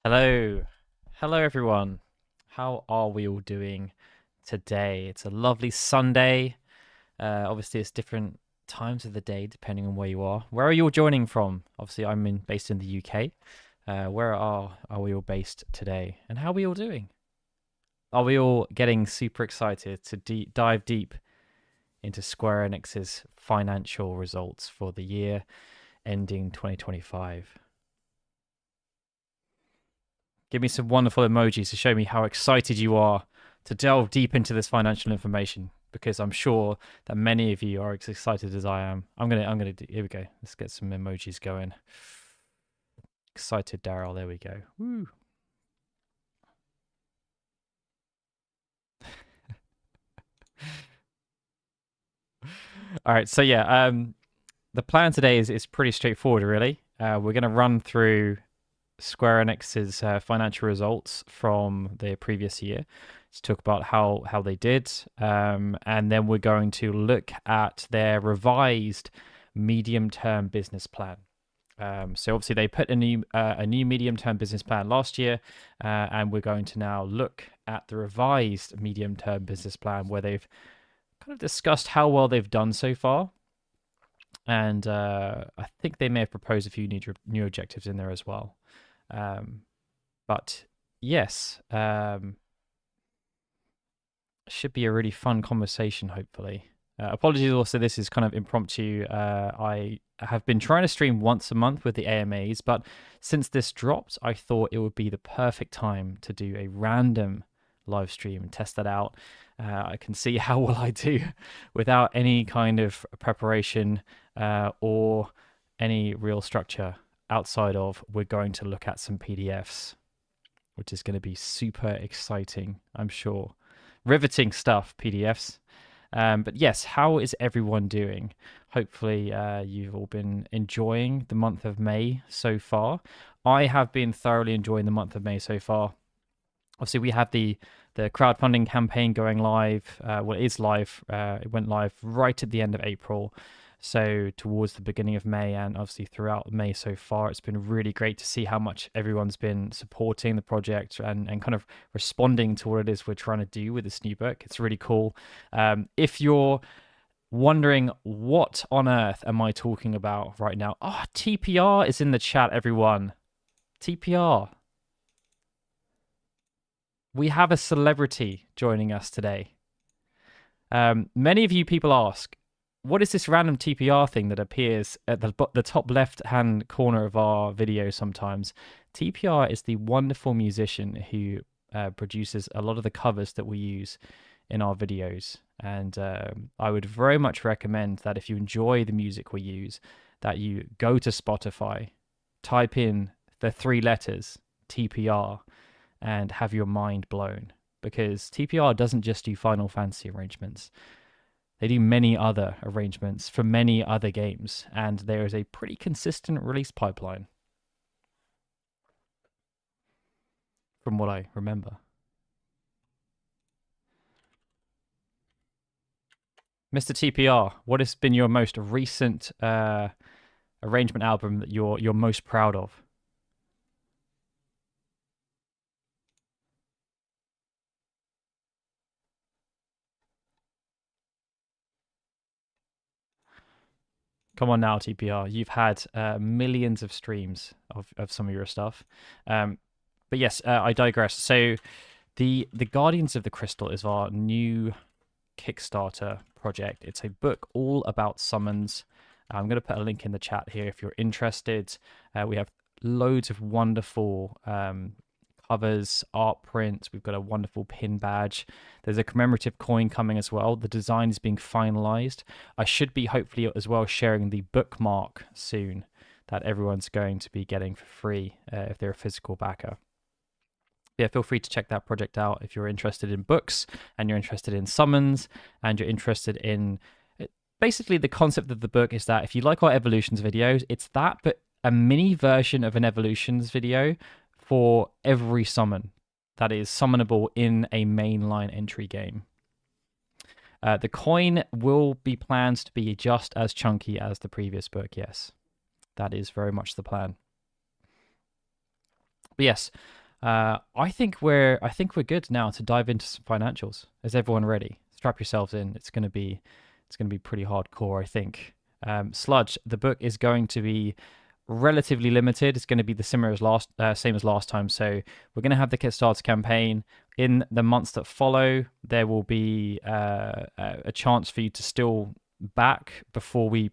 Hello. Hello, everyone. How are we all doing today? It's a lovely Sunday. Obviously, it's different times of the day depending on where you are. Where are you all joining from? Obviously, based in the UK. Where are we all based today? And how are we all doing? Are we all getting super excited to dive deep into Square Enix's financial results for the year ending 2025? Give me some wonderful emojis to show me how excited you are to delve deep into this financial information, because I'm sure that many of you are as excited as I am. Here we go. Let's get some emojis going. Excited Daryl, there we go. Woo. All right, so yeah, the plan today is pretty straightforward, really. We're going to run through Square Enix's financial results from the previous year to talk about how they did, and then we're going to look at their revised medium-term business plan. So obviously they put a new medium-term business plan last year, and we're going to now look at the revised medium-term business plan where they've kind of discussed how well they've done so far. And I think they may have proposed a few new objectives in there as well. But yes, should be a really fun conversation, hopefully. Apologies also, this is kind of impromptu. I have been trying to stream once a month with the AMAs, but since this dropped, I thought it would be the perfect time to do a random live stream and test that out. I can see how well I do without any kind of preparation or any real structure outside of we're going to look at some PDFs, which is going to be super exciting, I'm sure. Riveting stuff, PDFs. But yes, how is everyone doing? Hopefully, you've all been enjoying the month of May so far. I have been thoroughly enjoying the month of May so far. Obviously, we have the crowdfunding campaign going live. Well, it is live. It went live right at the end of April. So towards the beginning of May, and obviously throughout May so far, it's been really great to see how much everyone's been supporting the project and kind of responding to what it is we're trying to do with this new book. It's really cool. If you're wondering what on earth am I talking about right now, TPR is in the chat, everyone. TPR. We have a celebrity joining us today. Many of you people ask, what is this random TPR thing that appears at the top left-hand corner of our video sometimes? TPR is the wonderful musician who produces a lot of the covers that we use in our videos. And I would very much recommend that if you enjoy the music we use, that you go to Spotify, type in the 3 letters, TPR, and have your mind blown. Because TPR doesn't just do Final Fantasy arrangements. They do many other arrangements for many other games, and there is a pretty consistent release pipeline, from what I remember. Mr. TPR, what has been your most recent arrangement album that you're most proud of? Come on now, TPR. You've had millions of streams of some of your stuff. But yes, I digress. So the Guardians of the Crystal is our new Kickstarter project. It's a book all about summons. I'm going to put a link in the chat here if you're interested. We have loads of wonderful covers, art prints. We've got a wonderful pin badge. There's a commemorative coin coming as well. The design is being finalized. I should be hopefully as well sharing the bookmark soon that everyone's going to be getting for free if they're a physical backer. Yeah, feel free to check that project out if you're interested in books and you're interested in summons and you're interested in basically the concept of the book is that if you like our evolutions videos, it's that, but a mini version of an evolutions video for every summon that is summonable in a mainline entry game. The coin will be planned to be just as chunky as the previous book, yes. That is very much the plan. But yes, I think we're good now to dive into some financials. Is everyone ready? Strap yourselves in. It's gonna be pretty hardcore, I think. Sludge, the book is going to be relatively limited. It's going to be the same as last time. So we're going to have the Kickstarter campaign. In the months that follow, there will be a chance for you to still back before we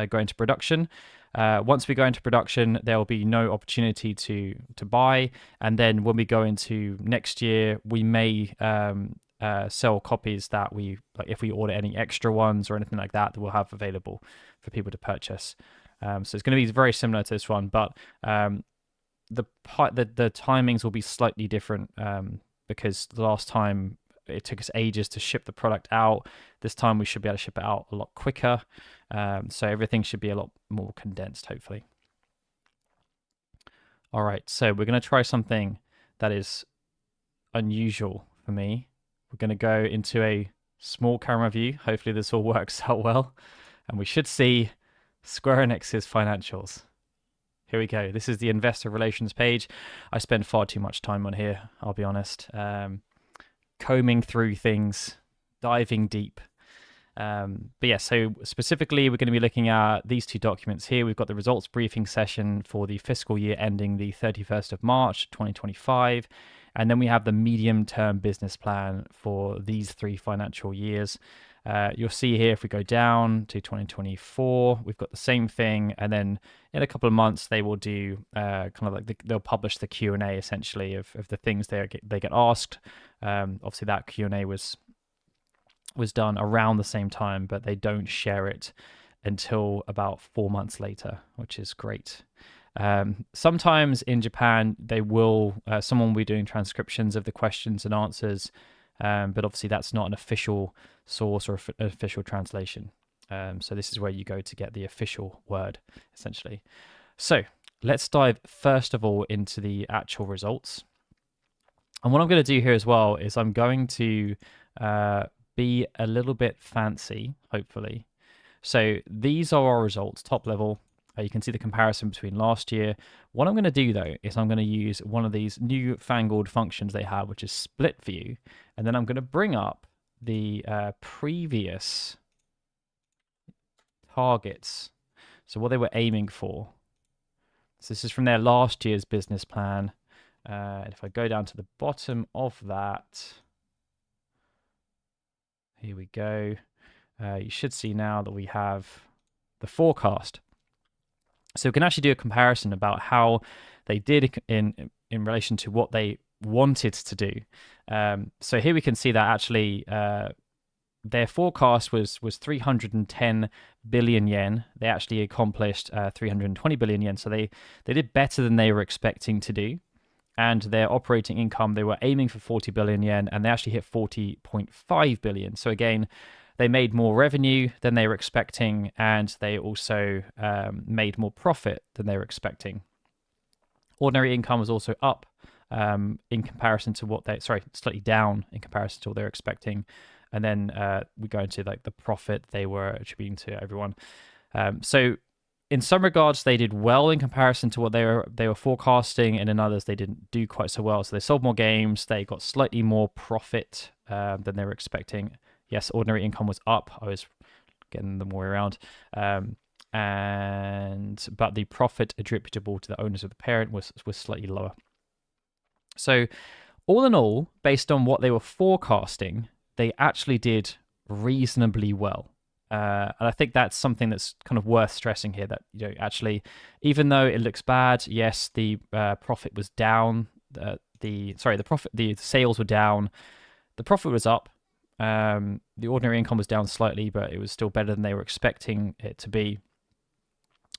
go into production. Once we go into production, there will be no opportunity to buy, and then when we go into next year, we may sell copies that we like if we order any extra ones or anything like that we'll have available for people to purchase. So it's going to be very similar to this one, but the timings will be slightly different because the last time it took us ages to ship the product out. This time we should be able to ship it out a lot quicker. So everything should be a lot more condensed, hopefully. All right, so we're going to try something that is unusual for me. We're going to go into a small camera view. Hopefully this all works out well. And we should see Square Enix's financials. Here we go. This is the investor relations page. I spend far too much time on here, I'll be honest. Combing through things, diving deep. But yeah, so specifically, we're going to be looking at these two documents here. We've got the results briefing session for the fiscal year ending the 31st of March, 2025. And then we have the medium-term business plan for these 3 financial years. You'll see here, if we go down to 2024, we've got the same thing. And then in a couple of months, they will do kind of like they'll publish the Q&A essentially of the things they get asked. Obviously, that Q&A was done around the same time, but they don't share it until about 4 months later, which is great. Sometimes in Japan, someone will be doing transcriptions of the questions and answers, but obviously that's not an official source or an official translation. So this is where you go to get the official word, essentially. So let's dive first of all into the actual results. And what I'm going to do here as well is I'm going to be a little bit fancy, hopefully. So these are our results, top level. You can see the comparison between last year. What I'm going to do, though, is I'm going to use one of these newfangled functions they have, which is split view. And then I'm going to bring up the previous targets. So what they were aiming for. So this is from their last year's business plan. And if I go down to the bottom of that, here we go. You should see now that we have the forecast. So we can actually do a comparison about how they did in relation to what they wanted to do. So here we can see that actually their forecast was 310 billion yen. They actually accomplished 320 billion yen. So they did better than they were expecting to do. And their operating income, they were aiming for 40 billion yen, and they actually hit 40.5 billion. So again, they made more revenue than they were expecting, and they also made more profit than they were expecting. Ordinary income was also up in comparison to slightly down in comparison to what they were expecting. And then we go into like the profit they were attributing to everyone. So in some regards, they did well in comparison to what they were forecasting, and in others, they didn't do quite so well. So they sold more games, they got slightly more profit than they were expecting. Yes, ordinary income was up. I was getting them all around. But the profit attributable to the owners of the parent was slightly lower. So all in all, based on what they were forecasting, they actually did reasonably well. And I think that's something that's kind of worth stressing here, that actually, even though it looks bad, yes, the profit was down. The sales were down. The profit was up. The ordinary income was down slightly, but it was still better than they were expecting it to be.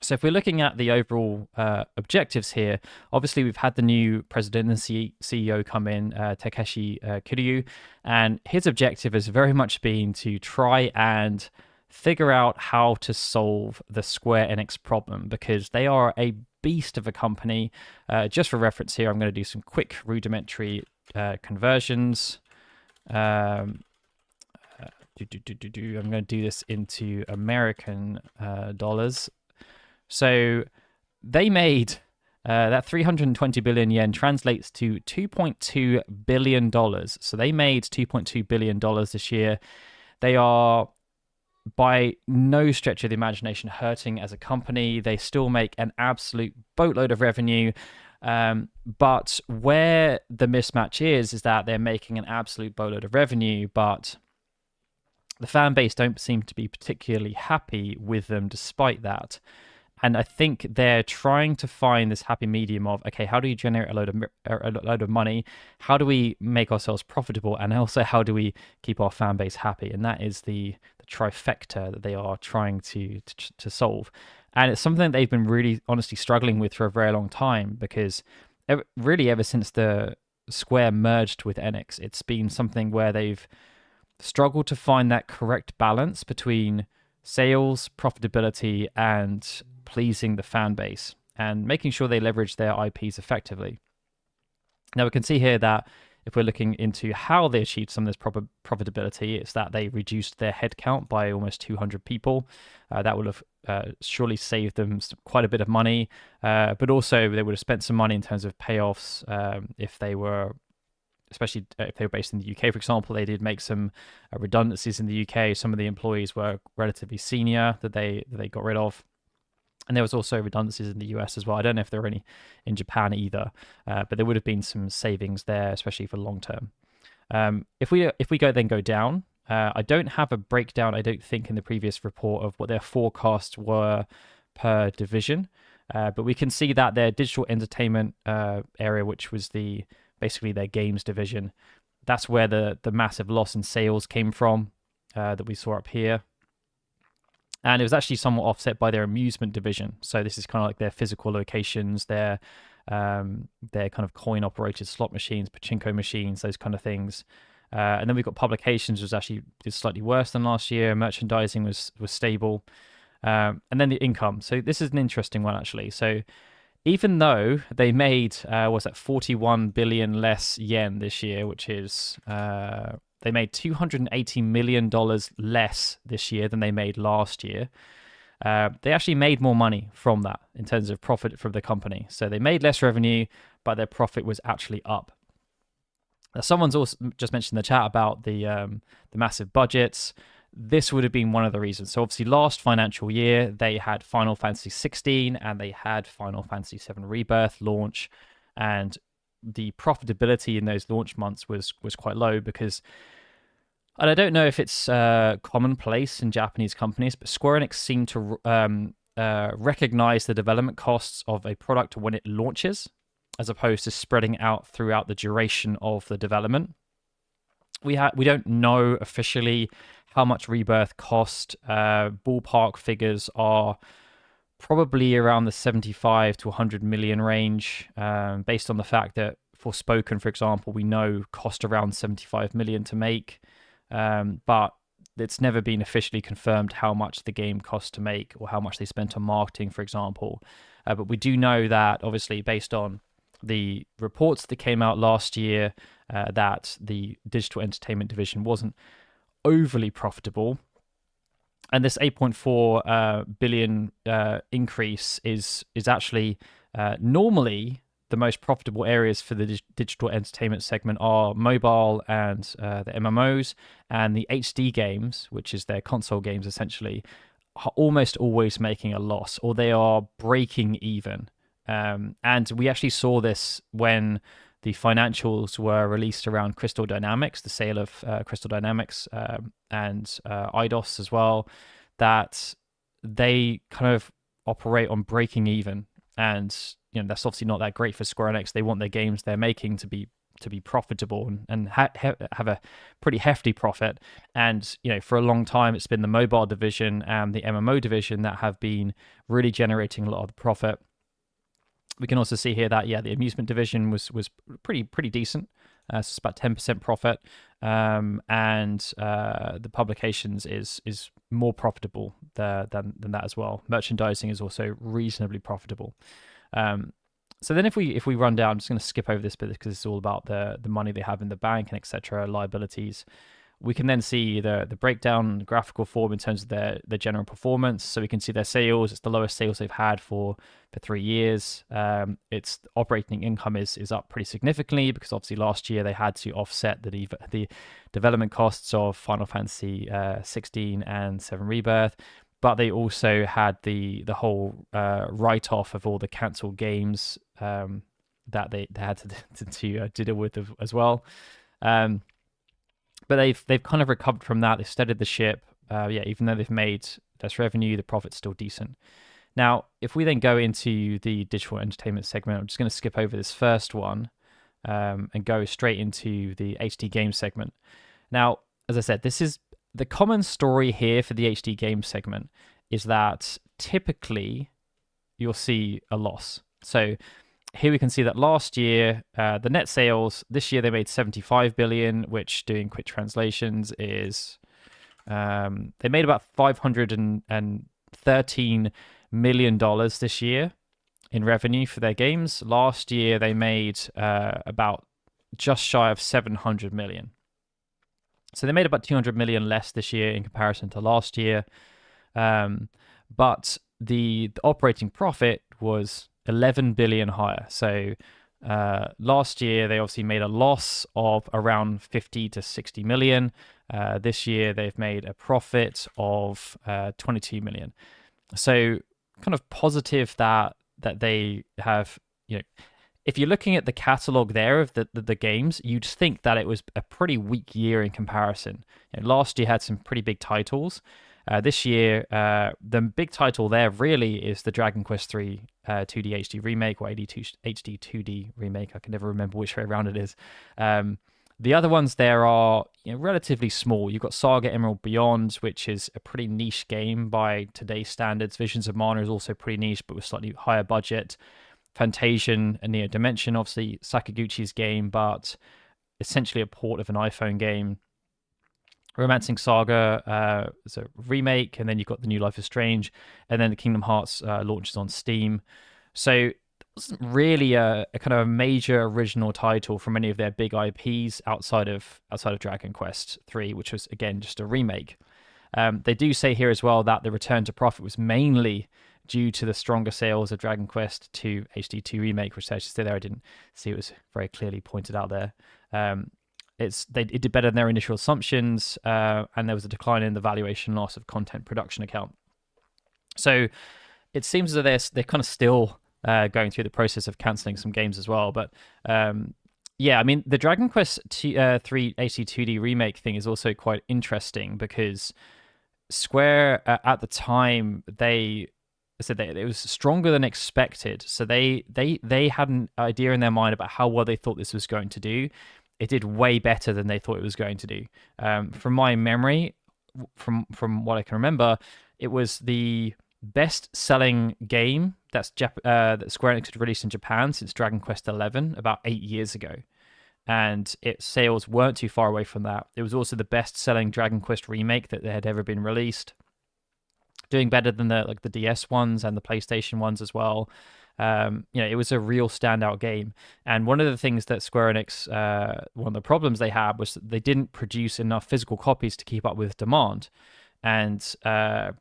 So if we're looking at the overall objectives here, obviously we've had the new president and CEO come in, Takeshi Kiryu, and his objective has very much been to try and figure out how to solve the Square Enix problem, because they are a beast of a company. Just for reference here, I'm going to do some quick rudimentary conversions. I'm going to do this into American dollars. So they made That 320 billion yen translates to $2.2 billion. So they made $2.2 billion this year. They are by no stretch of the imagination hurting as a company. They still make an absolute boatload of revenue. But where the mismatch is that they're making an absolute boatload of revenue, but the fan base don't seem to be particularly happy with them despite that. And I think they're trying to find this happy medium of, okay, how do you generate a load of money? How do we make ourselves profitable? And also, how do we keep our fan base happy? And that is the trifecta that they are trying to solve. And it's something that they've been really honestly struggling with for a very long time, because really ever since the Square merged with Enix, it's been something where they've struggled to find that correct balance between sales, profitability, and pleasing the fan base, and making sure they leverage their IPs effectively. Now we can see here that if we're looking into how they achieved some of this profitability, it's that they reduced their headcount by almost 200 people. That would have surely saved them quite a bit of money, but also they would have spent some money in terms of payoffs if they were, especially if they were based in the UK, for example. They did make some redundancies in the UK. Some of the employees were relatively senior that they got rid of. And there was also redundancies in the US as well. I don't know if there were any in Japan either, but there would have been some savings there, especially for long term. If we go down, I don't have a breakdown, I don't think, in the previous report of what their forecasts were per division, but we can see that their digital entertainment area, which was basically their games division, that's where the massive loss in sales came from that we saw up here. And it was actually somewhat offset by their amusement division. So this is kind of like their physical locations, their kind of coin-operated slot machines, pachinko machines, those kind of things. And then we've got publications, which actually did slightly worse than last year. Merchandising was stable. And then the income. So this is an interesting one, actually. So even though they made, 41 billion less yen this year, which is... they made $280 million less this year than they made last year. They actually made more money from that in terms of profit from the company. So they made less revenue, but their profit was actually up. Now, someone's also just mentioned in the chat about the massive budgets. This would have been one of the reasons. So obviously last financial year, they had Final Fantasy 16 and they had Final Fantasy 7 Rebirth launch, and the profitability in those launch months was quite low because, and I don't know if it's commonplace in Japanese companies, but Square Enix seem to recognize the development costs of a product when it launches, as opposed to spreading out throughout the duration of the development. We don't know officially how much Rebirth cost. Ballpark figures are probably around the 75 to 100 million range, based on the fact that Forspoken, for example, we know cost around 75 million to make, but it's never been officially confirmed how much the game cost to make or how much they spent on marketing, for example. But we do know that, obviously, based on the reports that came out last year, that the digital entertainment division wasn't overly profitable. And this 8.4 billion increase is actually normally the most profitable areas for the digital entertainment segment are mobile and the MMOs, and the HD games, which is their console games essentially, are almost always making a loss, or they are breaking even. And we actually saw this when the financials were released around Crystal Dynamics, the sale of Crystal Dynamics and Eidos as well, that they kind of operate on breaking even. And that's obviously not that great for Square Enix. They want their games they're making to be profitable and have a pretty hefty profit. And for a long time, it's been the mobile division and the MMO division that have been really generating a lot of the profit. We can also see here that the amusement division was pretty decent. So it's about 10% profit, and the publications is more profitable than that as well. Merchandising is also reasonably profitable. So then if we run down, I'm just going to skip over this bit because it's all about the money they have in the bank and etc. liabilities. we can then see the breakdown graphical form in terms of their general performance. So we can see their sales. It's the lowest sales they've had for 3 years. Its operating income is up pretty significantly because obviously last year they had to offset the development costs of Final Fantasy 16 and 7 Rebirth. But they also had the whole write-off of all the cancelled games that they had to deal with as well. But they've kind of recovered from that. They've steadied the ship. Even though they've made less revenue, the profit's still decent. Now, if we then go into the digital entertainment segment, I'm just going to skip over this first one and go straight into the HD game segment. Now, as I said, this is the common story here for the HD game segment is that typically you'll see a loss. So here we can see that last year, the net sales, this year they made 75 billion, which doing quick translations is, they made about $513 million this year in revenue for their games. Last year they made about just shy of 700 million. So they made about 200 million less this year in comparison to last year. But the operating profit was 11 billion higher. So last year they obviously made a loss of around 50 to 60 million. This year they've made a profit of 22 million. So kind of positive that they have, if you're looking at the catalog there of the games, you'd think that it was a pretty weak year in comparison. Last year had some pretty big titles. This year, the big title there really is the Dragon Quest III 2D HD remake or HD 2D remake. I can never remember which way around it is. The other ones there are relatively small. You've got Saga Emerald Beyond, which is a pretty niche game by today's standards. Visions of Mana is also pretty niche, but with slightly higher budget. Fantasian and Neo Dimension, obviously Sakaguchi's game, but essentially a port of an iPhone game. Romancing Saga is a remake, and then you've got the new Life is Strange, and then the Kingdom Hearts launches on Steam. So it wasn't really a kind of a major original title from any of their big IPs outside of Dragon Quest III, which was again just a remake. They do say here as well that the return to profit was mainly due to the stronger sales of Dragon Quest II HD 2 remake, which I should say there, I didn't see it was very clearly pointed out there. It did better than their initial assumptions, and there was a decline in the valuation loss of content production account. So it seems as though they're kind of still going through the process of cancelling some games as well. But I mean, the Dragon Quest 3 HD 2D remake thing is also quite interesting because Square at the time they said that it was stronger than expected. So they had an idea in their mind about how well they thought this was going to do. It did way better than they thought it was going to do. From my memory, from what I can remember, it was the best-selling game that Square Enix had released in Japan since Dragon Quest XI about 8 years ago. And its sales weren't too far away from that. It was also the best-selling Dragon Quest remake that had ever been released, doing better than the DS ones and the PlayStation ones as well. It was a real standout game. And one of the things that Square Enix, one of the problems they had was that they didn't produce enough physical copies to keep up with demand. And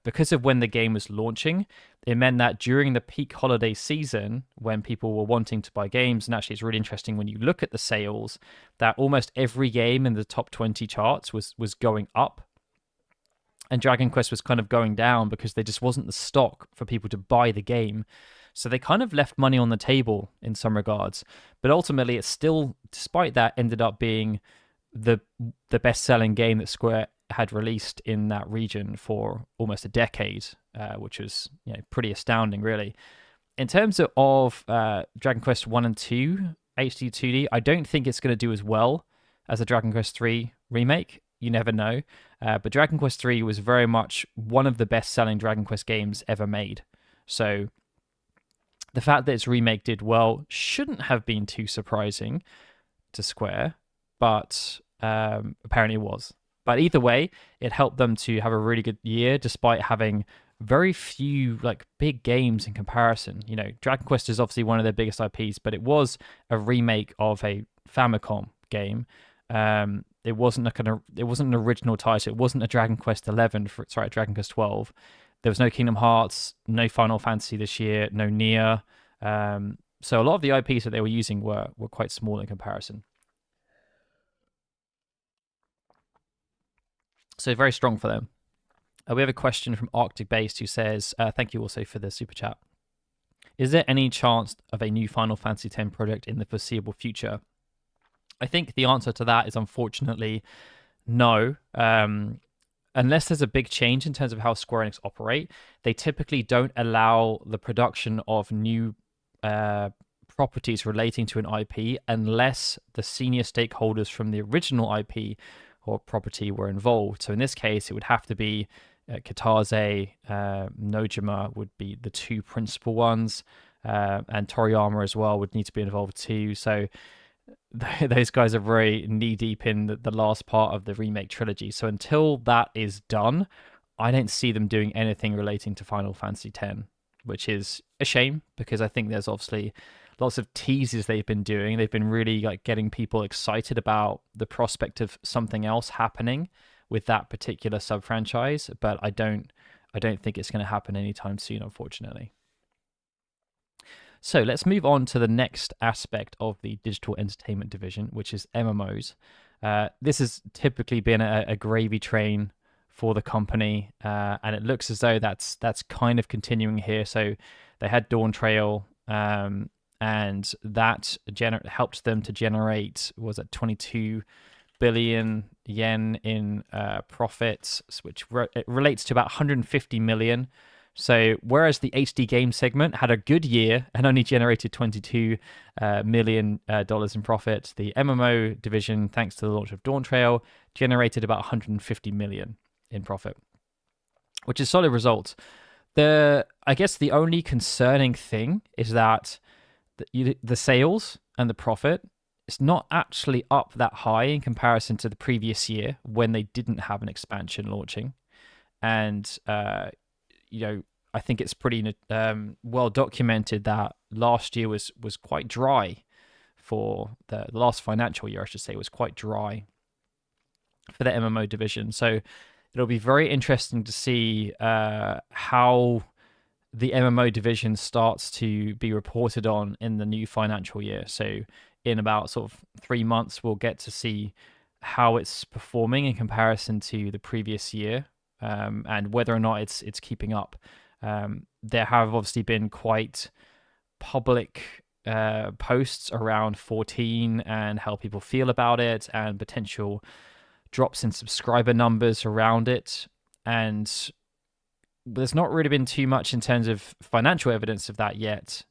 because of when the game was launching, it meant that during the peak holiday season, when people were wanting to buy games, and actually it's really interesting when you look at the sales, that almost every game in the top 20 charts was going up. And Dragon Quest was kind of going down because there just wasn't the stock for people to buy the game. So they kind of left money on the table in some regards. But ultimately, it still, despite that, ended up being the best-selling game that Square had released in that region for almost a decade, which was pretty astounding, really. In terms of Dragon Quest 1 and 2 HD 2D, I don't think it's going to do as well as a Dragon Quest 3 remake. You never know. But Dragon Quest 3 was very much one of the best-selling Dragon Quest games ever made. So the fact that its remake did well shouldn't have been too surprising to Square, but apparently it was. But either way, it helped them to have a really good year despite having very few big games in comparison. Dragon Quest is obviously one of their biggest IPs, but it was a remake of a Famicom game. It wasn't it wasn't an original title. It wasn't a Dragon Quest 11. Sorry, Dragon Quest 12. There was no Kingdom Hearts, no Final Fantasy this year, no Nier. So a lot of the IPs that they were using were quite small in comparison. So very strong for them. We have a question from Arctic Based who says, thank you also for the super chat. Is there any chance of a new Final Fantasy X project in the foreseeable future? I think the answer to that is unfortunately no. Unless there's a big change in terms of how Square Enix operate, they typically don't allow the production of new properties relating to an IP unless the senior stakeholders from the original IP or property were involved. So in this case, it would have to be Kitase, Nojima would be the two principal ones, and Toriyama as well would need to be involved too. So those guys are very knee deep in the last part of the remake trilogy. So until that is done, I don't see them doing anything relating to Final Fantasy X, which is a shame because I think there's obviously lots of teases they've been doing. They've been really like getting people excited about the prospect of something else happening with that particular sub franchise, but I don't think it's going to happen anytime soon, unfortunately. So let's move on to the next aspect of the digital entertainment division, which is MMOs. This has typically been a gravy train for the company, and it looks as though that's kind of continuing here. So they had Dawn Trail, and that helped them to generate, was it 22 billion yen in profits, which relates to about 150 million. So whereas the HD game segment had a good year and only generated $22 million in profit, the MMO division, thanks to the launch of Dawn Trail, generated about 150 million in profit, which is solid results. I guess the only concerning thing is that the sales and the profit is not actually up that high in comparison to the previous year when they didn't have an expansion launching. And I think it's pretty well documented that last year was quite dry for the last financial year, I should say, was quite dry for the MMO division. So it'll be very interesting to see how the MMO division starts to be reported on in the new financial year. So in about sort of 3 months, we'll get to see how it's performing in comparison to the previous year, and whether or not it's keeping up. There have obviously been quite public posts around 14 and how people feel about it and potential drops in subscriber numbers around it. And there's not really been too much in terms of financial evidence of that yet.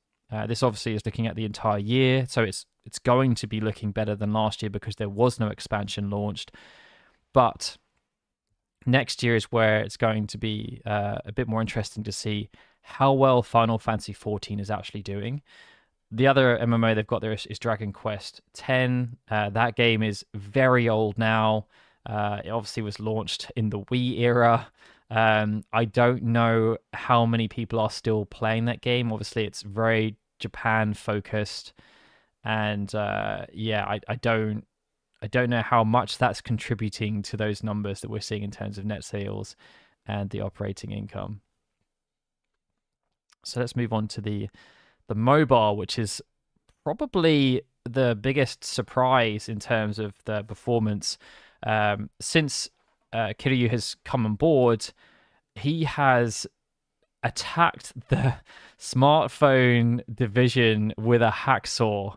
This obviously is looking at the entire year, so it's going to be looking better than last year because there was no expansion launched. But next year is where it's going to be a bit more interesting to see how well Final Fantasy XIV is actually doing. The other MMO they've got there is Dragon Quest X. That game is very old now. It obviously was launched in the Wii era. I don't know how many people are still playing that game. Obviously, it's very Japan focused, and I don't know how much that's contributing to those numbers that we're seeing in terms of net sales and the operating income. So let's move on to the mobile, which is probably the biggest surprise in terms of the performance. Since Kiryu has come on board, he has attacked the smartphone division with a hacksaw,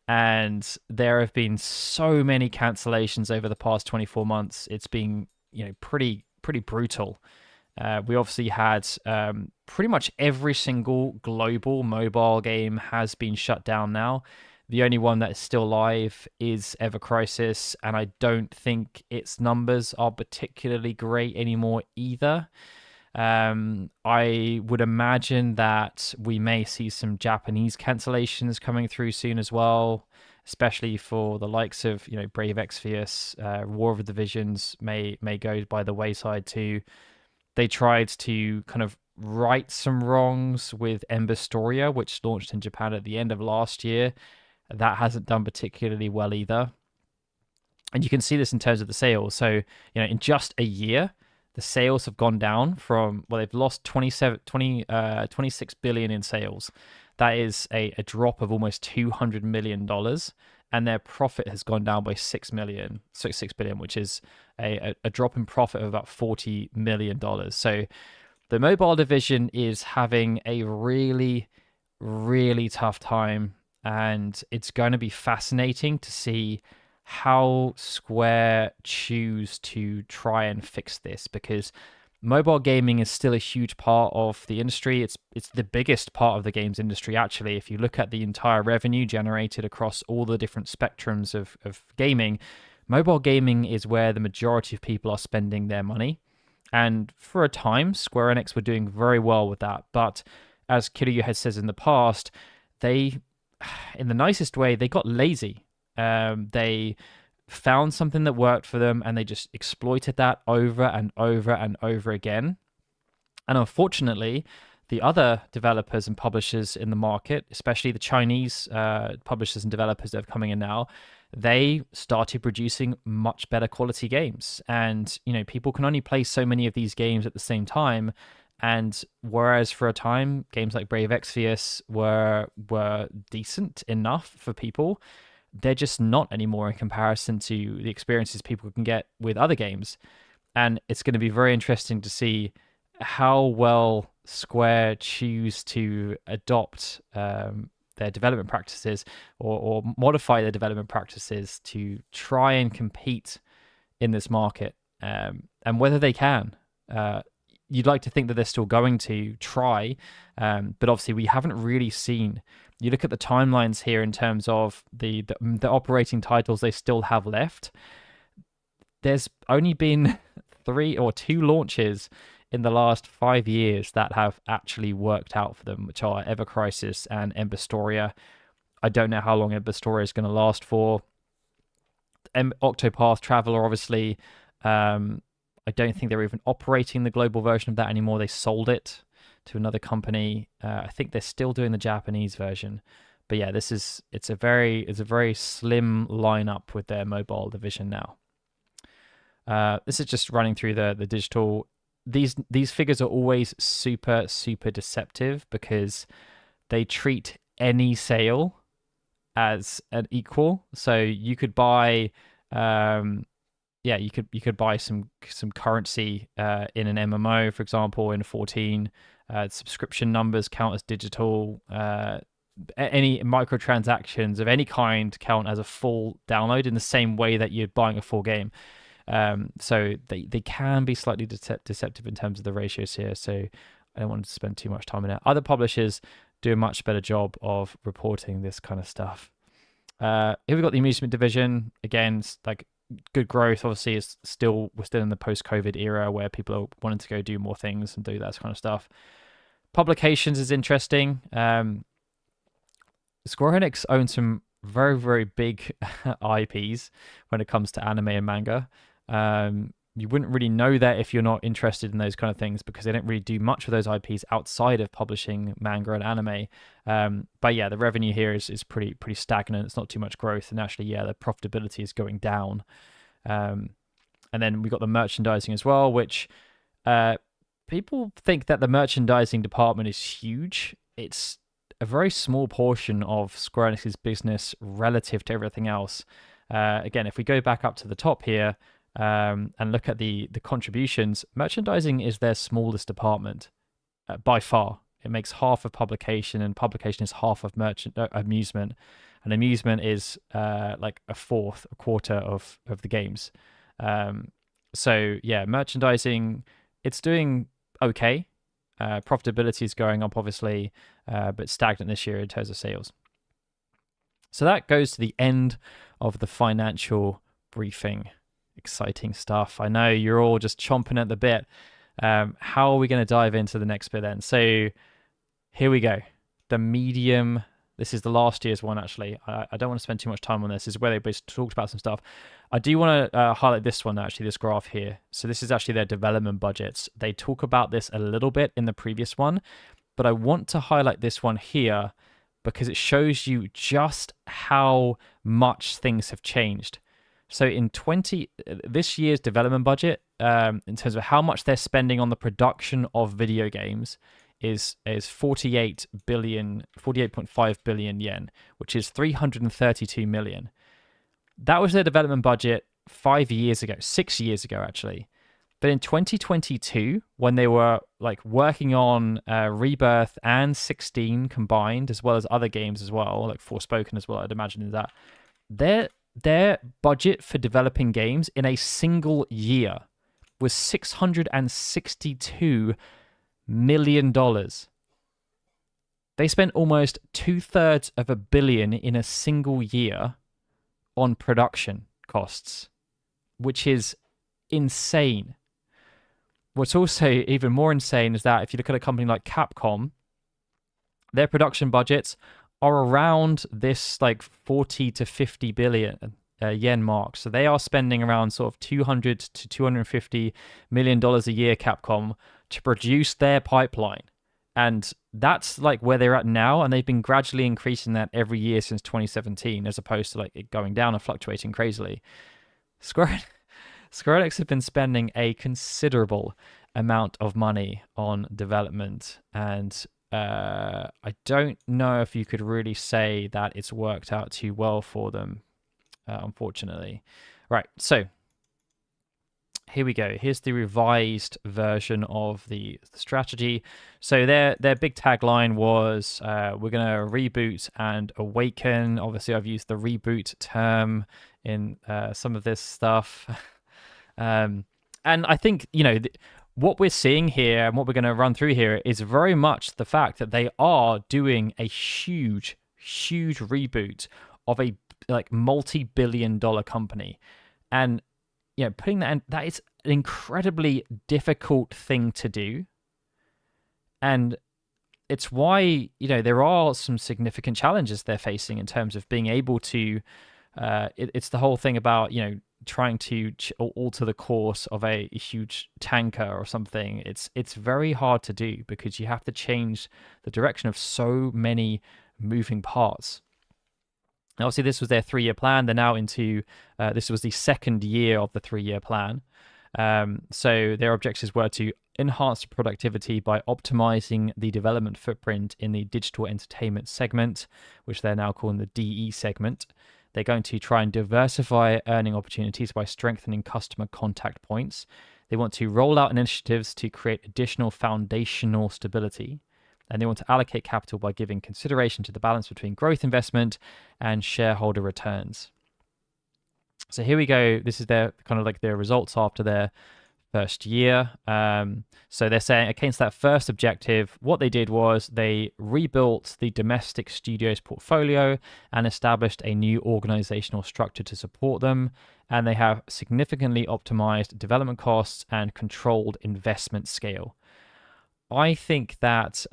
and there have been so many cancellations over the past 24 months. It's been, pretty brutal. We obviously had pretty much every single global mobile game has been shut down now. The only one that is still live is Ever Crisis, and I don't think its numbers are particularly great anymore either. I would imagine that we may see some Japanese cancellations coming through soon as well, especially for the likes of Brave Exvius. War of the Divisions may go by the wayside too. They tried to kind of right some wrongs with Emberstoria, which launched in Japan at the end of last year. That hasn't done particularly well either. And you can see this in terms of the sales. So, in just a year, the sales have gone down from, well, they've lost 26 billion in sales. That is a drop of almost $200 million. And their profit has gone down by 6 billion, which is a drop in profit of about $40 million. So the mobile division is having a really, really tough time. And it's going to be fascinating to see how Square choose to try and fix this, because mobile gaming is still a huge part of the industry. It's the biggest part of the games industry, actually. If you look at the entire revenue generated across all the different spectrums of gaming, mobile gaming is where the majority of people are spending their money. And for a time, Square Enix were doing very well with that. But as Kiryu has said in the past, they, in the nicest way, they got lazy. They found something that worked for them and they just exploited that over and over and over again. And unfortunately, the other developers and publishers in the market, especially the Chinese publishers and developers that are coming in now, they started producing much better quality games. And, people can only play so many of these games at the same time. And whereas for a time, games like Brave Exvius were decent enough for people, they're just not anymore in comparison to the experiences people can get with other games. And it's going to be very interesting to see how well Square choose to adopt their development practices or modify their development practices to try and compete in this market, and whether they can. You'd like to think that they're still going to try, but obviously we haven't really seen. You look at the timelines here in terms of the operating titles they still have left. There's only been 3 or 2 launches in the last 5 years that have actually worked out for them, which are Ever Crisis and Embestoria. I don't know how long Embestoria is going to last for. Octopath Traveler, obviously. I don't think they're even operating the global version of that anymore. They sold it to another company. I think they're still doing the Japanese version. But yeah, it's a very slim lineup with their mobile division now. This is just running through the digital. These figures are always super, super deceptive because they treat any sale as an equal. So you could buy you could buy some currency in an MMO, for example, in 14. Subscription numbers count as digital. Any microtransactions of any kind count as a full download in the same way that you're buying a full game. So they can be slightly deceptive in terms of the ratios here. So I don't want to spend too much time on it. Other publishers do a much better job of reporting this kind of stuff. Here we've got the amusement division. Again, like good growth. Obviously, we're still in the post-COVID era where people are wanting to go do more things and do that kind of stuff. Publications is interesting. Square Enix owns some very, very big IPs when it comes to anime and manga. You wouldn't really know that if you're not interested in those kind of things because they don't really do much with those IPs outside of publishing manga and anime. But yeah, the revenue here is pretty stagnant. It's not too much growth, and actually, yeah, the profitability is going down. And then we got the merchandising as well, which people think that the merchandising department is huge. It's a very small portion of Square Enix's business relative to everything else. Again, if we go back up to the top here and look at the contributions, merchandising is their smallest department by far. It makes half of publication, and publication is half of amusement, and amusement is like a quarter of the games. So yeah, merchandising, it's doing okay. Profitability is going up, obviously, but stagnant this year in terms of sales. So that goes to the end of the financial briefing. Exciting stuff. I know you're all just chomping at the bit. How are we going to dive into the next bit then? So here we go. The medium. This is the last year's one, actually. I don't want to spend too much time on this. This is where they basically talked about some stuff. I do want to highlight this one, actually, this graph here. So this is actually their development budgets. They talk about this a little bit in the previous one, but I want to highlight this one here because it shows you just how much things have changed. So in this year's development budget, in terms of how much they're spending on the production of video games, is 48.5 billion yen, which is 332 million. That was their development budget 6 years ago actually. But in 2022, when they were like working on Rebirth and 16 combined, as well as other games as well, like Forspoken as well, I'd imagine is that their budget for developing games in a single year was $662 million. They spent almost 2/3 of $1 billion in a single year on production costs, which is insane. What's also even more insane is that if you look at a company like Capcom, their production budgets are around this like 40 to 50 billion yen mark. So they are spending around sort of $200 to $250 million a year, Capcom, to produce their pipeline. And that's like where they're at now. And they've been gradually increasing that every year since 2017, as opposed to like it going down and fluctuating crazily. Square Enix have been spending a considerable amount of money on development, and I don't know if you could really say that it's worked out too well for them, unfortunately. Right, so here we go. Here's the revised version of the strategy. So their big tagline was, we're going to reboot and awaken. Obviously, I've used the reboot term in some of this stuff. And I think, what we're seeing here and what we're going to run through here is very much the fact that they are doing a huge reboot of a like multi-billion-dollar company. And putting that in, that is an incredibly difficult thing to do. And it's why, there are some significant challenges they're facing in terms of being able to, it's the whole thing about, trying to alter the course of a huge tanker or something. It's very hard to do because you have to change the direction of so many moving parts. Now, obviously, this was their 3-year plan. They're now into, this was the second year of the 3-year plan. So their objectives were to enhance productivity by optimizing the development footprint in the digital entertainment segment, which they're now calling the DE segment. They're going to try and diversify earning opportunities by strengthening customer contact points. They want to roll out initiatives to create additional foundational stability. And they want to allocate capital by giving consideration to the balance between growth investment and shareholder returns. So here we go. This is their kind of like their results after their first year. So they're saying against that first objective, what they did was they rebuilt the domestic studios portfolio and established a new organizational structure to support them. And they have significantly optimized development costs and controlled investment scale. I think that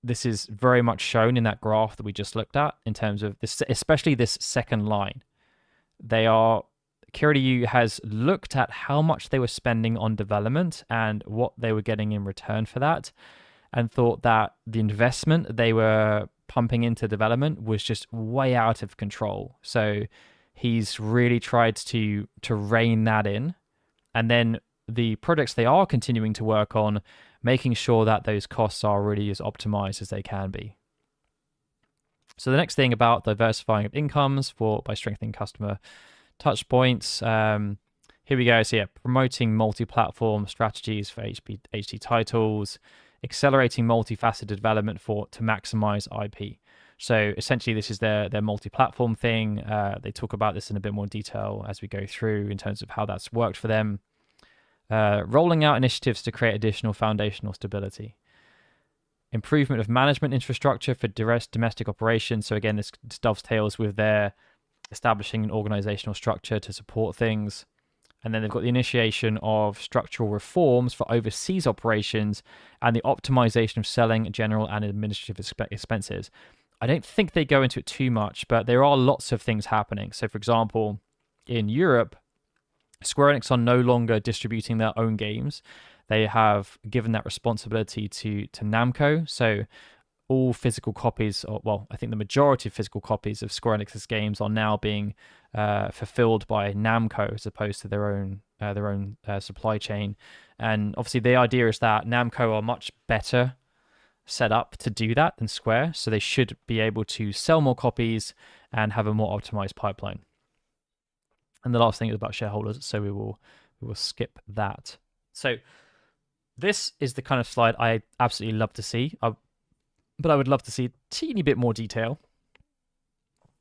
this is very much shown in that graph that we just looked at in terms of this, especially this second line. Kiryu has looked at how much they were spending on development and what they were getting in return for that, and thought that the investment they were pumping into development was just way out of control. So he's really tried to rein that in. And then the projects they are continuing to work on, making sure that those costs are really as optimized as they can be. So the next thing about diversifying of incomes by strengthening customer touch points. Here we go. So yeah, promoting multi-platform strategies for HD titles, accelerating multifaceted development to maximize IP. So essentially, this is their multi-platform thing. They talk about this in a bit more detail as we go through in terms of how that's worked for them. Rolling out initiatives to create additional foundational stability. Improvement of management infrastructure for domestic operations. So again, this dovetails with their establishing an organizational structure to support things. And then they've got the initiation of structural reforms for overseas operations and the optimization of selling, general, and administrative expenses. I don't think they go into it too much, but there are lots of things happening. So, for example, in Europe, Square Enix are no longer distributing their own games. They have given that responsibility to Namco. So all physical copies, or well, I think the majority of physical copies of Square Enix's games are now being fulfilled by Namco as opposed to their own supply chain. And obviously, the idea is that Namco are much better set up to do that than Square, so they should be able to sell more copies and have a more optimized pipeline. And the last thing is about shareholders, so we will skip that. So this is the kind of slide I absolutely love to see, but I would love to see a teeny bit more detail.